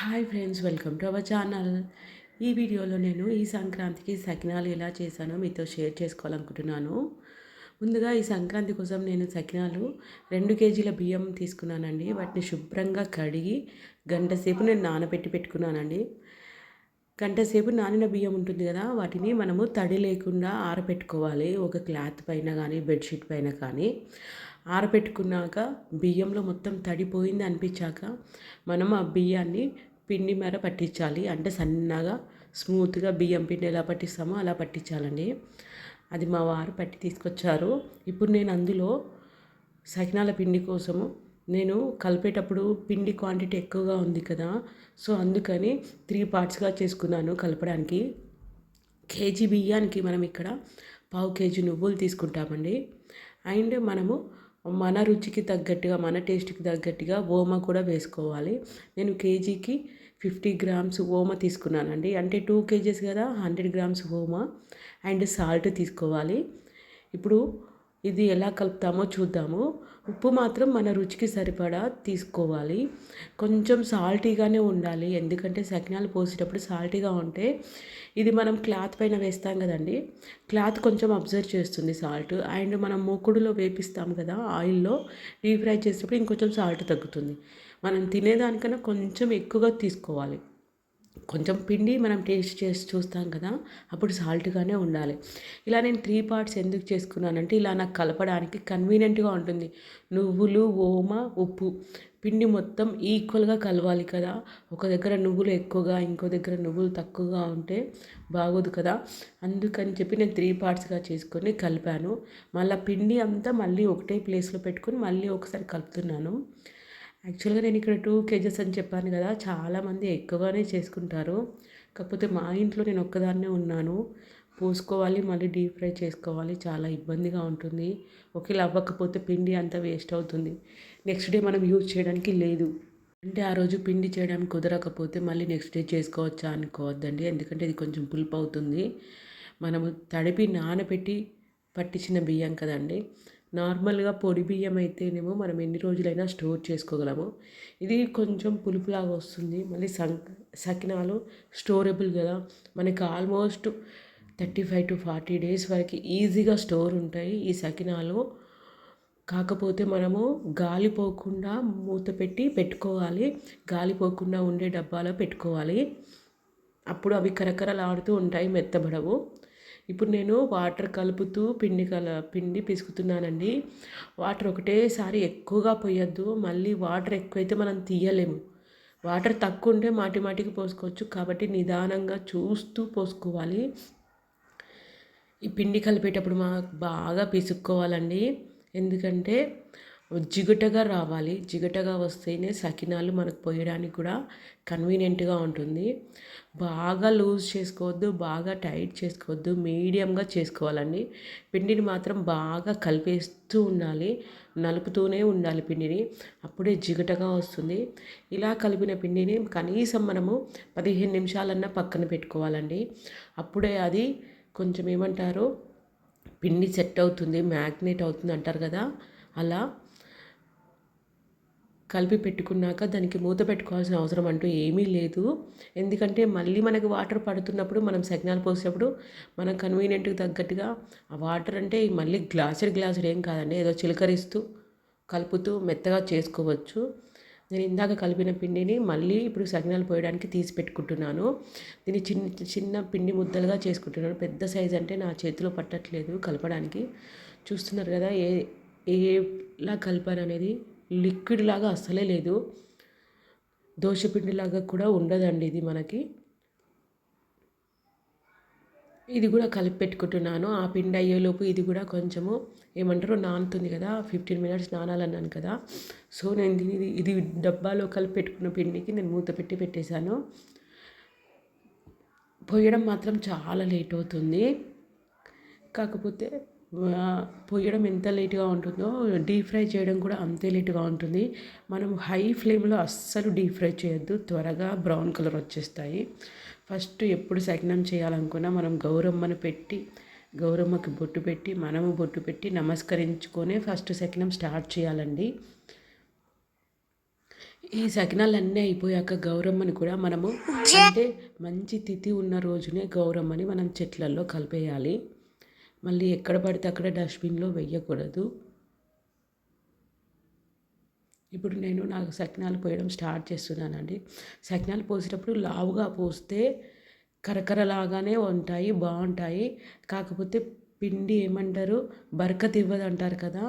Hi friends, welcome to our channel. ఈ వీడియోలో నేను ఈ సంక్రాంతికి సకినాలు ఎలా చేశానో మీతో షేర్ చేసుకోవాలనుకుంటున్నాను. ముందుగా ఈ సంక్రాంతి కోసం నేను సకినాలు 2 కేజీల బియ్యం తీసుకున్నానండి. వాటిని శుభ్రంగా కడిగి గంట సేపు నేను నానబెట్టి పెట్టుకున్నానండి. గంట సేపు నానిన బియ్యం ఉంటుంది కదా, వాటిని మనము తడి లేకుండా ఆరబెట్టుకోవాలి. ఒక క్లాత్ పైన కానీ బెడ్షీట్ పైన కానీ ఆరబెట్టుకున్నాక బియ్యంలో మొత్తం తడిపోయింది అనిపించాక మనం ఆ బియ్యాన్ని పిండి మేర పట్టించాలి. అంటే సన్నగా స్మూత్గా బియ్యం పిండి ఎలా పట్టిస్తామో అలా పట్టించాలండి. అది మా వారు పట్టి తీసుకొచ్చారు. ఇప్పుడు నేను అందులో సకినాల పిండి కోసము నేను కలిపేటప్పుడు పిండి క్వాంటిటీ ఎక్కువగా ఉంది కదా, సో అందుకని 3 పార్ట్స్గా చేసుకున్నాను కలపడానికి. కేజీ బియ్యానికి మనం ఇక్కడ పావు కేజీ నువ్వులు తీసుకుంటామండి. అండ్ మనము మన రుచికి తగ్గట్టుగా మన టేస్ట్కి తగ్గట్టుగా ఓమ కూడా వేసుకోవాలి. నేను కేజీకి 50 గ్రామ్స్ ఓమ తీసుకున్నానండి. అంటే 2 కేజీస్ కదా, 100 గ్రామ్స్ ఓమ అండ్ సాల్ట్ తీసుకోవాలి. ఇప్పుడు ఇది ఎలా కలుపుతామో చూద్దాము. ఉప్పు మాత్రం మన రుచికి సరిపడా తీసుకోవాలి. కొంచెం సాల్టీగానే ఉండాలి, ఎందుకంటే సకినాలు పోసేటప్పుడు సాల్టీగా ఉంటే ఇది మనం క్లాత్ పైన వేస్తాం కదండి, క్లాత్ కొంచెం అబ్జర్వ్ చేస్తుంది సాల్ట్. అండ్ మనం మూకుడులో వేపిస్తాం కదా ఆయిల్లో, డీప్ ఫ్రై చేసేటప్పుడు ఇంకొంచెం సాల్ట్ తగ్గుతుంది. మనం తినేదానికన్నా కొంచెం ఎక్కువగా తీసుకోవాలి. కొంచెం పిండి మనం టేస్ట్ చేసి చూస్తాం కదా, అప్పుడు సాల్ట్గానే ఉండాలి. ఇలా నేను 3 పార్ట్స్ ఎందుకు చేసుకున్నానంటే ఇలా నాకు కలపడానికి కన్వీనియంట్గా ఉంటుంది. నువ్వులు, ఓమ, ఉప్పు పిండి మొత్తం ఈక్వల్గా కలవాలి కదా. ఒక దగ్గర నువ్వులు ఎక్కువగా ఇంకో దగ్గర నువ్వులు తక్కువగా ఉంటే బాగోదు కదా. అందుకని చెప్పి నేను 3 పార్ట్స్గా చేసుకొని కలిపాను. మళ్ళీ పిండి అంతా మళ్ళీ ఒకటే ప్లేస్లో పెట్టుకొని మళ్ళీ ఒకసారి కలుపుతున్నాను. యాక్చువల్గా నేను ఇక్కడ 2 కేజెస్ అని చెప్పాను కదా, చాలామంది ఎక్కువగానే చేసుకుంటారు. కాకపోతే మా ఇంట్లో నేను ఒక్కదాన్నే ఉన్నాను. పోసుకోవాలి, మళ్ళీ డీప్ ఫ్రై చేసుకోవాలి, చాలా ఇబ్బందిగా ఉంటుంది. ఒకేలా అవ్వకపోతే పిండి అంతా వేస్ట్ అవుతుంది. నెక్స్ట్ డే మనం యూజ్ చేయడానికి లేదు. అంటే ఆ రోజు పిండి చేయడానికి కుదరకపోతే మళ్ళీ నెక్స్ట్ డే చేసుకోవచ్చా అనుకోవద్దండి, ఎందుకంటే ఇది కొంచెం పులుపు అవుతుంది. మనము తడిపి నానబెట్టి పట్టించిన బియ్యం కదండి. నార్మల్గా పొడి బియ్యం అయితేనేమో మనం ఎన్ని రోజులైనా స్టోర్ చేసుకోగలము. ఇది కొంచెం పులుపులాగా వస్తుంది. మళ్ళీ సకినాలు స్టోరబుల్ కదా, మనకి ఆల్మోస్ట్ 35 to 40 డేస్ వరకు ఈజీగా స్టోర్ ఉంటాయి ఈ సకినాలు. కాకపోతే మనము గాలిపోకుండా మూత పెట్టి పెట్టుకోవాలి. గాలిపోకుండా ఉండే డబ్బాలో పెట్టుకోవాలి, అప్పుడు అవి కరకరలాడుతూ ఉంటాయి, మెత్తబడవు. ఇప్పుడు నేను వాటర్ కలుపుతూ పిండి పిసుకుతున్నానండి. వాటర్ ఒకటేసారి ఎక్కువగా పోయొద్దు, మళ్ళీ వాటర్ ఎక్కువైతే మనం తీయలేము. వాటర్ తక్కువ ఉంటే మాటి మాటికి పోసుకోవచ్చు, కాబట్టి నిదానంగా చూస్తూ పోసుకోవాలి. ఈ పిండి కలిపేటప్పుడు బాగా పిసుక్కోవాలండి, ఎందుకంటే జిగుటగా రావాలి. జిగుటగా వస్తేనే సకినాలు మనకు పోయడానికి కూడా కన్వీనియంట్గా ఉంటుంది. బాగా లూజ్ చేసుకోవద్దు, బాగా టైట్ చేసుకోవద్దు, మీడియంగా చేసుకోవాలండి. పిండిని మాత్రం బాగా కలిపేస్తూ ఉండాలి, నలుపుతూనే ఉండాలి పిండిని, అప్పుడే జిగుటగా వస్తుంది. ఇలా కలిపిన పిండిని కనీసం మనము 15 నిమిషాలన్నా పక్కన పెట్టుకోవాలండి. అప్పుడే అది కొంచెం ఏమంటారు, పిండి సెట్ అవుతుంది, మ్యాగ్నేట్ అవుతుంది అంటారు కదా, అలా కలిపి పెట్టుకున్నాక దానికి మూత పెట్టుకోవాల్సిన అవసరం అంటూ ఏమీ లేదు. ఎందుకంటే మళ్ళీ మనకి వాటర్ పడుతున్నప్పుడు మనం సకినాలు పోసేటప్పుడు మనం కన్వీనియంట్కి తగ్గట్టుగా ఆ వాటర్ అంటే మళ్ళీ గ్లాసుడు ఏం కాదండి, ఏదో చిలకరిస్తూ కలుపుతూ మెత్తగా చేసుకోవచ్చు. నేను ఇందాక కలిపిన పిండిని మళ్ళీ ఇప్పుడు సకినాలు పోయడానికి తీసి పెట్టుకుంటున్నాను. దీన్ని చిన్న చిన్న పిండి ముద్దలుగా చేసుకుంటున్నాను. పెద్ద సైజ్ అంటే నా చేతిలో పట్టట్లేదు కలపడానికి. చూస్తున్నారు కదా ఎలా కలిపాను అనేది. లిక్విడ్ లాగా అస్సలే లేదు, దోశపిండిలాగా కూడా ఉండదండి ఇది మనకి. ఇది కూడా కలిపి పెట్టుకుంటున్నాను. ఆ పిండి అయ్యేలోపు ఇది కూడా కొంచెము ఏమంటారు నానుతుంది కదా, 15 మినిట్స్ నానాలన్నాను కదా. సో నేను ఇది డబ్బాలో కలిపి పెట్టుకున్న పిండికి నేను మూత పెట్టి పెట్టేశాను. పోయడం మాత్రం చాలా లేట్ అవుతుంది, కాకపోతే పోయడం ఎంత లేట్గా ఉంటుందో డీప్ ఫ్రై చేయడం కూడా అంతే లేట్గా ఉంటుంది. మనం హై ఫ్లేమ్లో అస్సలు డీప్ ఫ్రై చేయొద్దు, త్వరగా బ్రౌన్ కలర్ వచ్చేస్తాయి. ఫస్ట్ ఎప్పుడు సకినం చేయాలనుకున్నా మనం గౌరమ్మకి బొట్టు పెట్టి మనము బొట్టు పెట్టి నమస్కరించుకొని ఫస్ట్ సకినం స్టార్ట్ చేయాలండి. ఈ సకినాలన్నీ అయిపోయాక గౌరమ్మని కూడా మనము అంటే మంచి తిథి ఉన్న రోజునే గౌరమ్మని మనం చెట్లల్లో కలిపేయాలి. మళ్ళీ ఎక్కడ పడితే అక్కడ డస్ట్బిన్లో వెయ్యకూడదు. ఇప్పుడు నేను నాకు సకినాలు పోయడం స్టార్ట్ చేస్తున్నానండి. సకినాలు పోసేటప్పుడు లావుగా పోస్తే కరకరలాగానే ఉంటాయి, బాగుంటాయి. కాకపోతే పిండి ఏమంటారు, బరకత్ ఇవ్వదు అంటారు కదా.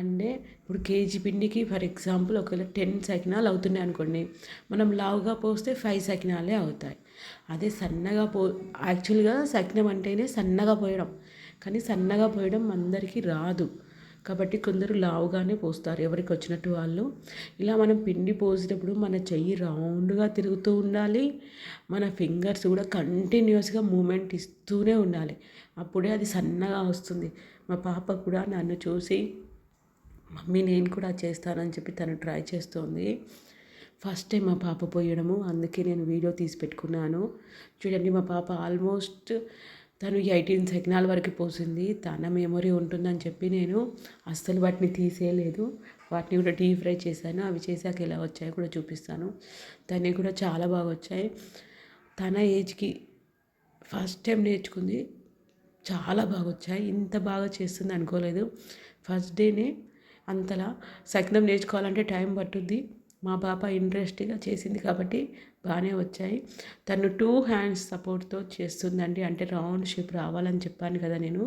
అంటే ఇప్పుడు కేజీ పిండికి ఫర్ ఎగ్జాంపుల్ ఒకవేళ 10 సకినాలు అవుతున్నాయి అనుకోండి, మనం లావుగా పోస్తే 5 సకినాలే అవుతాయి. అదే సన్నగా యాక్చువల్గా సకినం అంటేనే సన్నగా పోయడం, కానీ సన్నగా పోయడం అందరికీ రాదు. కాబట్టి కొందరు లావుగానే పోస్తారు, ఎవరికి వచ్చినట్టు వాళ్ళు. ఇలా మనం పిండి పోసేటప్పుడు మన చెయ్యి రౌండ్గా తిరుగుతూ ఉండాలి, మన ఫింగర్స్ కూడా కంటిన్యూస్గా మూమెంట్ ఇస్తూనే ఉండాలి. అప్పుడే అది సన్నగా వస్తుంది. మా పాప కూడా నన్ను చూసి మమ్మీ నేను కూడా చేస్తానని చెప్పి తను ట్రై చేస్తోంది. ఫస్ట్ టైం మా పాప పోయడము, అందుకే నేను వీడియో తీసి పెట్టుకున్నాను. చూడండి, మా పాప ఆల్మోస్ట్ తను 18 సకినాల వరకు పోసింది. తన మెమొరీ ఉంటుందని చెప్పి నేను అస్సలు వాటిని తీసేయలేదు. వాటిని కూడా డీప్ ఫ్రై చేశాను. అవి చేశాక ఎలా వచ్చాయో కూడా చూపిస్తాను. తనకి కూడా చాలా బాగా వచ్చాయి. తన ఏజ్కి ఫస్ట్ టైం నేర్చుకుంది, చాలా బాగా వచ్చాయి. ఇంత బాగా చేస్తుంది అనుకోలేదు. ఫస్ట్ డేనే అంతలా సకినం నేర్చుకోవాలంటే టైం పట్టుద్ది. మా పాప ఇంట్రెస్ట్గా చేసింది కాబట్టి బాగానే వచ్చాయి. తను 2 హ్యాండ్స్ సపోర్ట్తో చేస్తుందండి. అంటే రౌండ్ షేప్ రావాలని చెప్పాను కదా నేను.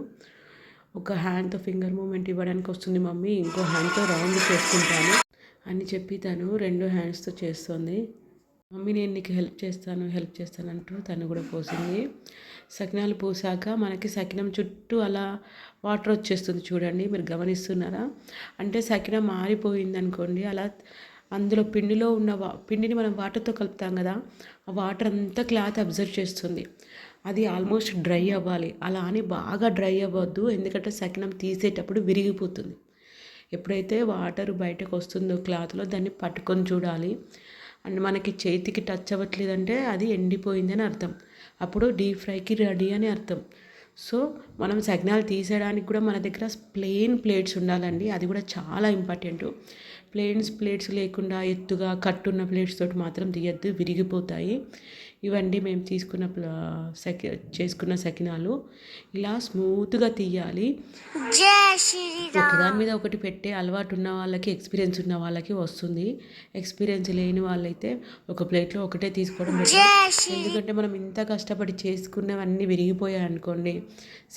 ఒక హ్యాండ్తో ఫింగర్ మూమెంట్ ఇవ్వడానికి వస్తుంది మమ్మీ, ఇంకో హ్యాండ్తో రౌండ్ చేసుకుంటాను అని చెప్పి తను 2 హ్యాండ్స్తో చేస్తుంది. మమ్మీ నేను నీకు హెల్ప్ చేస్తాను అంటూ తను కూడా పోసింది. సకినాలు పోసాక మనకి సకినం చుట్టూ అలా వాటర్ వచ్చేస్తుంది, చూడండి, మీరు గమనిస్తున్నారా? అంటే సకినం మారిపోయింది అనుకోండి, అలా అందులో పిండిలో ఉన్న పిండిని మనం వాటర్తో కలుపుతాం కదా, ఆ వాటర్ అంతా క్లాత్ అబ్జర్వ్ చేస్తుంది. అది ఆల్మోస్ట్ డ్రై అవ్వాలి. అలా అని బాగా డ్రై అవ్వద్దు, ఎందుకంటే సకినం తీసేటప్పుడు విరిగిపోతుంది. ఎప్పుడైతే వాటర్ బయటకు వస్తుందో క్లాత్లో, దాన్ని పట్టుకొని చూడాలి. అండ్ మనకి చేతికి టచ్ అవ్వట్లేదంటే అది ఎండిపోయిందని అర్థం. అప్పుడు డీప్ ఫ్రైకి రెడీ అని అర్థం. సో మనం సకినాలు తీసేయడానికి కూడా మన దగ్గర ప్లెయిన్ ప్లేట్స్ ఉండాలండి, అది కూడా చాలా ఇంపార్టెంట్. ప్లేట్స్ లేకుండా ఎత్తుగా కట్టున్న ప్లేట్స్ తోటి మాత్రం తీయద్దు, విరిగిపోతాయి. ఇవండి మేము చేసుకున్న సకినాలు. ఇలా స్మూత్గా తీయాలి. ఒకదాని మీద ఒకటి పెట్టే అలవాటు ఉన్న వాళ్ళకి, ఎక్స్పీరియన్స్ ఉన్న వాళ్ళకి వస్తుంది. ఎక్స్పీరియన్స్ లేని వాళ్ళైతే ఒక ప్లేట్లో ఒకటే తీసుకోవడం బెటర్. ఎందుకంటే మనం ఇంత కష్టపడి చేసుకున్నవన్నీ విరిగిపోయాయి అనుకోండి,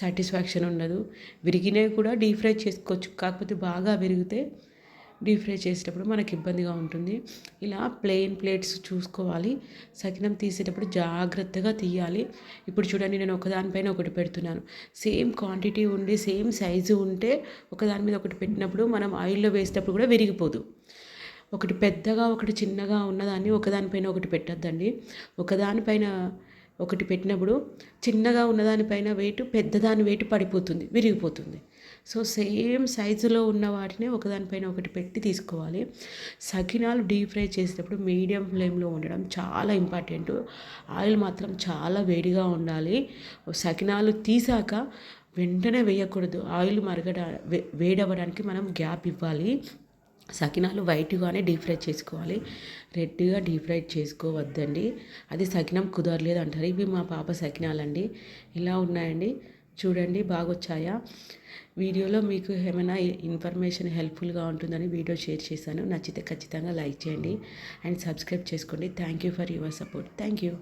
సాటిస్ఫాక్షన్ ఉండదు. విరిగినవి కూడా డీప్ ఫ్రై చేసుకోవచ్చు, కాకపోతే బాగా విరిగితే డీప్ ఫ్రై చేసేటప్పుడు మనకి ఇబ్బందిగా ఉంటుంది. ఇలా ప్లెయిన్ ప్లేట్స్ చూసుకోవాలి. సకినం తీసేటప్పుడు జాగ్రత్తగా తీయాలి. ఇప్పుడు చూడండి, నేను ఒకదానిపైన ఒకటి పెడుతున్నాను. సేమ్ క్వాంటిటీ ఉండి సేమ్ సైజు ఉంటే ఒకదాని మీద ఒకటి పెట్టినప్పుడు మనం ఆయిల్లో వేసేటప్పుడు కూడా విరిగిపోదు. ఒకటి పెద్దగా ఒకటి చిన్నగా ఉన్నదాన్ని ఒకదానిపైన ఒకటి పెట్టద్దండి. ఒకదానిపైన ఒకటి పెట్టినప్పుడు చిన్నగా ఉన్నదానిపైన వెయిట్, పెద్దదాని వెయిట్ పడిపోతుంది, విరిగిపోతుంది. సో సేమ్ సైజులో ఉన్న వాటిని ఒకదానిపైన ఒకటి పెట్టి తీసుకోవాలి. సకినాలు డీప్ ఫ్రై చేసేటప్పుడు మీడియం ఫ్లేమ్లో ఉండడం చాలా ఇంపార్టెంట్. ఆయిల్ మాత్రం చాలా వేడిగా ఉండాలి. సకినాలు తీసాక వెంటనే వేయకూడదు. ఆయిల్ వేడవ్వడానికి మనం గ్యాప్ ఇవ్వాలి. సకినాలు వైట్గానే డీప్ ఫ్రై చేసుకోవాలి, రెడ్గా డీప్ ఫ్రై చేసుకోవద్దండి. అది సకినం కుదరలేదు అంటారు. ఇవి మా పాప సకినాలండి, ఇలా ఉన్నాయండి. చూడండి, బాగా వచ్చాయా? వీడియోలో మీకు ఏమైనా ఇన్ఫర్మేషన్ హెల్ప్ఫుల్గా ఉంటుందని వీడియో షేర్ చేశాను. నచ్చితే ఖచ్చితంగా లైక్ చేయండి అండ్ సబ్స్క్రైబ్ చేసుకోండి. Thank you for your support. Thank you.